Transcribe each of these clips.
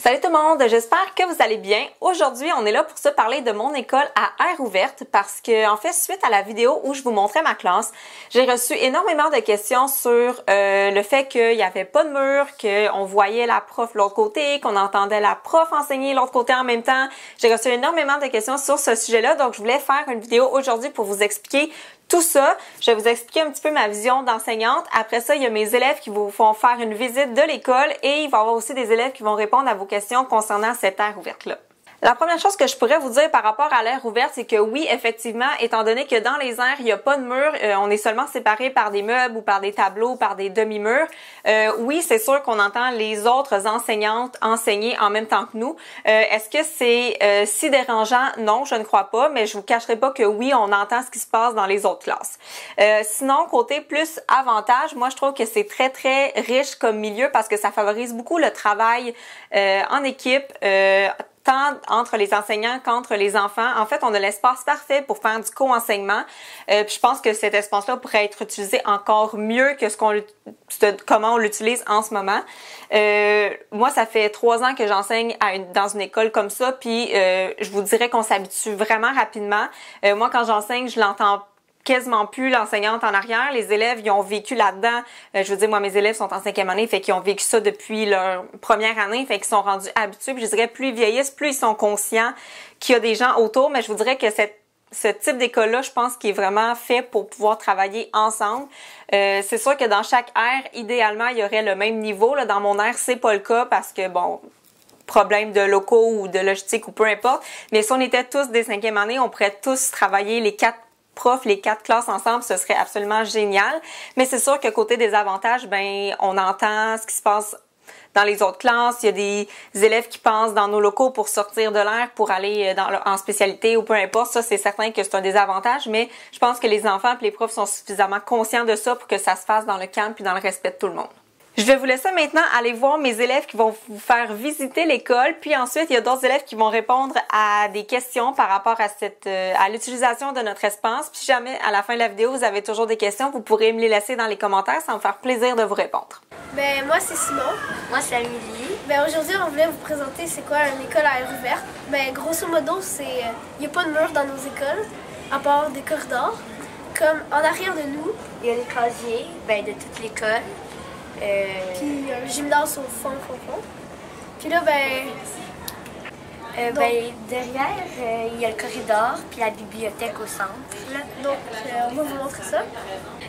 Salut tout le monde, j'espère que vous allez bien. Aujourd'hui, on est là pour se parler de mon école à aire ouverte parce que, en fait, suite à la vidéo où je vous montrais ma classe, j'ai reçu énormément de questions sur le fait qu'il n'y avait pas de mur, qu'on voyait la prof de l'autre côté, qu'on entendait la prof enseigner de l'autre côté en même temps. J'ai reçu énormément de questions sur ce sujet-là, donc je voulais faire une vidéo aujourd'hui pour vous expliquer tout ça. Je vais vous expliquer un petit peu ma vision d'enseignante. Après ça, il y a mes élèves qui vous font faire une visite de l'école et il va y avoir aussi des élèves qui vont répondre à vos questions concernant cette aire ouverte-là. La première chose que je pourrais vous dire par rapport à l'aire ouverte, c'est que oui, effectivement, étant donné que dans les aires, il n'y a pas de mur, on est seulement séparés par des meubles ou par des tableaux, par des demi-murs. Oui, c'est sûr qu'on entend les autres enseignantes enseigner en même temps que nous. Est-ce que c'est si dérangeant? Non, je ne crois pas, mais je vous cacherai pas que oui, on entend ce qui se passe dans les autres classes. Sinon, côté plus avantage, moi je trouve que c'est très très riche comme milieu parce que ça favorise beaucoup le travail en équipe, tant entre les enseignants qu'entre les enfants. En fait, on a l'espace parfait pour faire du co-enseignement. Puis je pense que cet espace-là pourrait être utilisé encore mieux que comment on l'utilise en ce moment. Moi, ça fait 3 ans que j'enseigne dans une école comme ça, puis je vous dirais qu'on s'habitue vraiment rapidement. Moi, quand j'enseigne, je l'entends quasiment plus l'enseignante en arrière. Les élèves, ils ont vécu là-dedans. Je veux dire, moi, mes élèves sont en 5e année, fait qu'ils ont vécu ça depuis leur première année, fait qu'ils sont rendus habitués. Puis je dirais, plus ils vieillissent, plus ils sont conscients qu'il y a des gens autour. Mais je vous dirais que ce type d'école-là, je pense qu'il est vraiment fait pour pouvoir travailler ensemble. C'est sûr que dans chaque aire, idéalement, il y aurait le même niveau. Là, dans mon aire, c'est pas le cas parce que, bon, problème de locaux ou de logistique ou peu importe. Mais si on était tous des 5e année, on pourrait tous travailler les 4 profs, les 4 classes ensemble, ce serait absolument génial. Mais c'est sûr que côté des avantages, ben on entend ce qui se passe dans les autres classes. Il y a des élèves qui passent dans nos locaux pour sortir de l'air, pour aller en spécialité ou peu importe. Ça, c'est certain que c'est un désavantage, mais je pense que les enfants et les profs sont suffisamment conscients de ça pour que ça se fasse dans le calme puis dans le respect de tout le monde. Je vais vous laisser maintenant aller voir mes élèves qui vont vous faire visiter l'école, puis ensuite il y a d'autres élèves qui vont répondre à des questions par rapport à l'utilisation de notre espace. Puis si jamais à la fin de la vidéo vous avez toujours des questions, vous pourrez me les laisser dans les commentaires, ça va me faire plaisir de vous répondre. Ben moi c'est Simon. Moi c'est Amélie. Ben aujourd'hui on voulait vous présenter c'est quoi une école à aire ouverte. Ben grosso modo c'est y a pas de mur dans nos écoles à part des corridors. Comme en arrière de nous, il y a les casiers de toute l'école. Puis un gymnase au fond. Puis là, derrière, il y a le corridor, puis la bibliothèque au centre. Donc, on va vous montrer ça.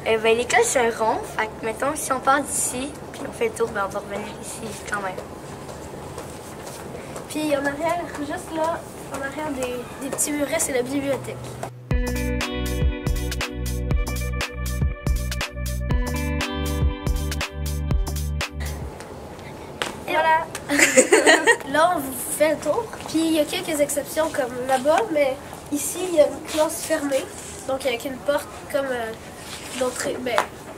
L'école, c'est un rond. Fait que, mettons, si on part d'ici, puis on fait le tour, on va revenir ici quand même. Puis en arrière, juste là, en arrière des petits murets, c'est la bibliothèque. Voilà. Là, on vous fait le tour. Puis il y a quelques exceptions comme là-bas, mais ici, il y a une classe fermée. Donc avec une porte comme d'entrée,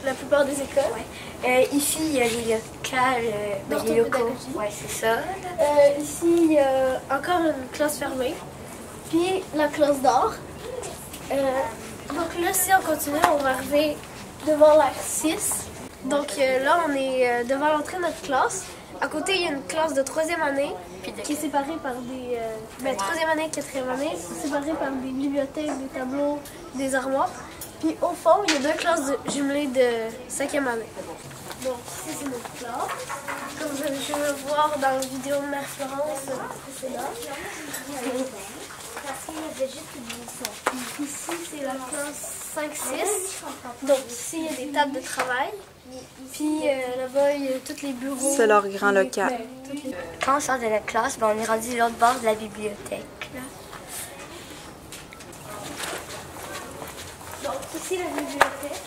la plupart des écoles. Ouais. Ici, il y a les locaux. Ouais, c'est ça. Ici, il y a encore une classe fermée. Puis la classe d'art. Donc là, si on continue, on va arriver devant l'aire 6. Donc là, on est devant l'entrée de notre classe. À côté, il y a une classe de 3e année qui est séparée par des... 3e année, 4e année, séparée par des bibliothèques, des tableaux, des armoires. Puis au fond, il y a 2 classes jumelées de 5e année. Donc ici, c'est notre classe. Comme vous avez pu le voir dans la vidéo de Mère Florence précédente. Ici, c'est la classe 5-6. Donc ici, il y a des tables de travail. Puis là-bas, il y a tous les bureaux. C'est leur grand local. Quand on sort de la classe, on est rendu de l'autre bord de la bibliothèque. Donc ici, la bibliothèque.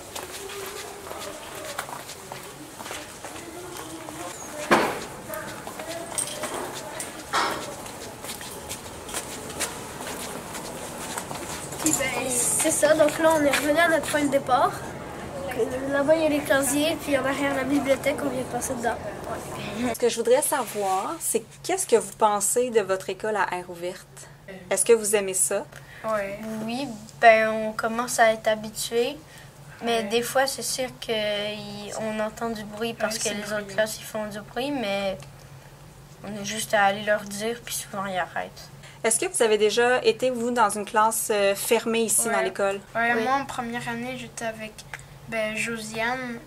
Puis c'est ça, donc là, on est revenu à notre point de départ. Là-bas, il y a les casiers, puis en arrière, la bibliothèque, on vient de passer dedans. Ce que je voudrais savoir, c'est qu'est-ce que vous pensez de votre école à aire ouverte? Est-ce que vous aimez ça? Oui, on commence à être habitué. Mais des fois, c'est sûr qu'on entend du bruit parce que les autres classes ils font du bruit, mais On est juste à aller leur dire, puis souvent ils arrêtent. Est-ce que vous avez déjà été, vous, dans une classe fermée ici dans l'école? Ouais, moi, en première année, j'étais avec Josiane.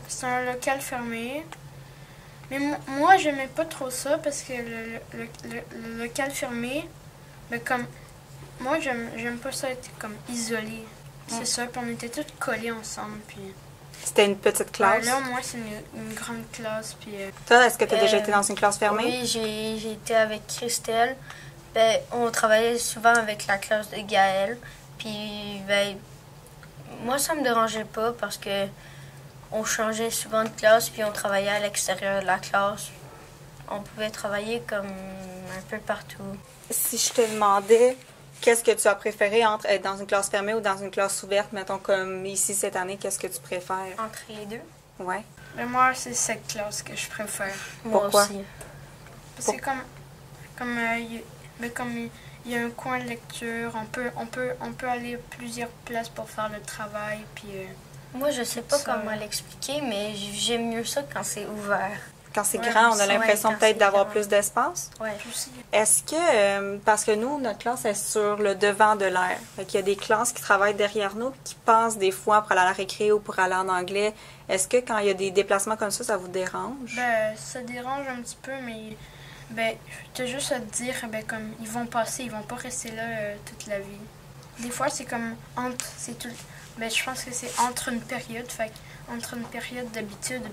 C'est un local fermé. Mais moi, j'aimais pas trop ça parce que le local fermé, comme moi, j'aime pas ça être comme isolé. C'est ça, puis on était tous collés ensemble. Puis C'était une petite classe? là, moi, c'est une grande classe. Puis toi, est-ce que tu as déjà été dans une classe fermée? Oui, j'ai été avec Christelle. On travaillait souvent avec la classe de Gaël. Puis, moi, ça me dérangeait pas parce que on changeait souvent de classe, puis on travaillait à l'extérieur de la classe. On pouvait travailler comme un peu partout. Si je te demandais, qu'est-ce que tu as préféré entre être dans une classe fermée ou dans une classe ouverte, mettons comme ici cette année, qu'est-ce que tu préfères? Entre les deux? Ouais. mais moi, c'est cette classe que je préfère. Moi Pourquoi? aussi. Parce que comme il y a un coin de lecture, on peut aller à plusieurs places pour faire le travail. Puis Moi, je sais pas Ça- comment l'expliquer, mais j'aime mieux ça quand c'est ouvert. Quand c'est Ouais, grand, on a ouais, l'impression quand peut-être c'est d'avoir grand. plus d'espace. Ouais. aussi, Est-ce que, parce que nous, notre classe est sur le devant de l'air, fait qu'il y a des classes qui travaillent derrière nous, qui passent des fois pour aller à la récré ou pour aller en anglais. Est-ce que quand il y a des déplacements comme ça vous dérange? ça dérange un petit peu, mais t'as juste à te dire, comme ils vont passer, ils vont pas rester là toute la vie. Des fois, c'est comme entre, je pense que c'est entre une période, entre une période d'habitude,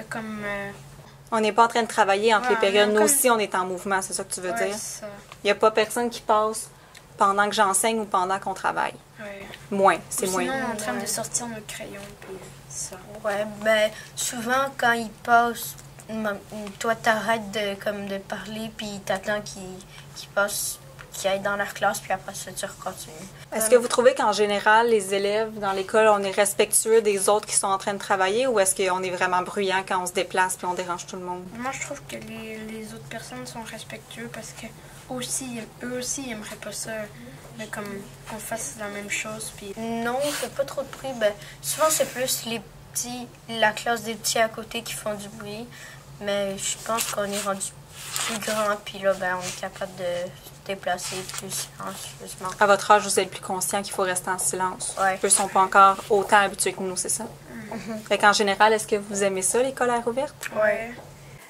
comme On n'est pas en train de travailler entre Ouais, les périodes. Nous comme- aussi, on est en mouvement, c'est ça que tu veux ouais, dire? ça, Il n'y a pas personne qui passe pendant que j'enseigne ou pendant qu'on travaille. ouais. Moins, c'est moins. Sinon, on est en train de sortir nos crayons, puis ça. Ouais, souvent, quand ils passent, toi, t'arrêtes de parler, puis t'attends qu'ils passent, qu'ils aillent dans leur classe, puis après ça, tu continues. Est-ce que vous trouvez qu'en général, les élèves dans l'école, on est respectueux des autres qui sont en train de travailler ou est-ce qu'on est vraiment bruyant quand on se déplace puis on dérange tout le monde? Moi, je trouve que les autres personnes sont respectueux parce que eux aussi, ils aimeraient pas ça, mais comme qu'on fasse la même chose. Puis Non, on fait pas trop de bruit. Souvent, c'est plus la classe des petits à côté qui font du bruit. Mais je pense qu'on est rendu plus grand, puis là, on est capable de se déplacer plus silencieusement. À votre âge, vous êtes plus conscient qu'il faut rester en silence. Ouais. Eux sont pas encore autant habitués que nous, c'est ça? Fait qu'en général, est-ce que vous aimez ça, l'école à air ouverte? ouais.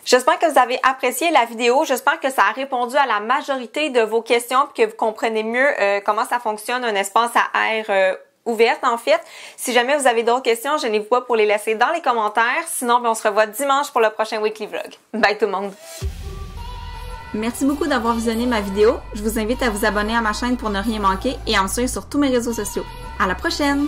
J'espère que vous avez apprécié la vidéo. J'espère que ça a répondu à la majorité de vos questions et que vous comprenez mieux comment ça fonctionne un espace à air ouverte, en fait. Si jamais vous avez d'autres questions, gênez-vous pas pour les laisser dans les commentaires. Sinon, on se revoit dimanche pour le prochain Weekly Vlog. Bye tout le monde! Merci beaucoup d'avoir visionné ma vidéo. Je vous invite à vous abonner à ma chaîne pour ne rien manquer et à me suivre sur tous mes réseaux sociaux. À la prochaine!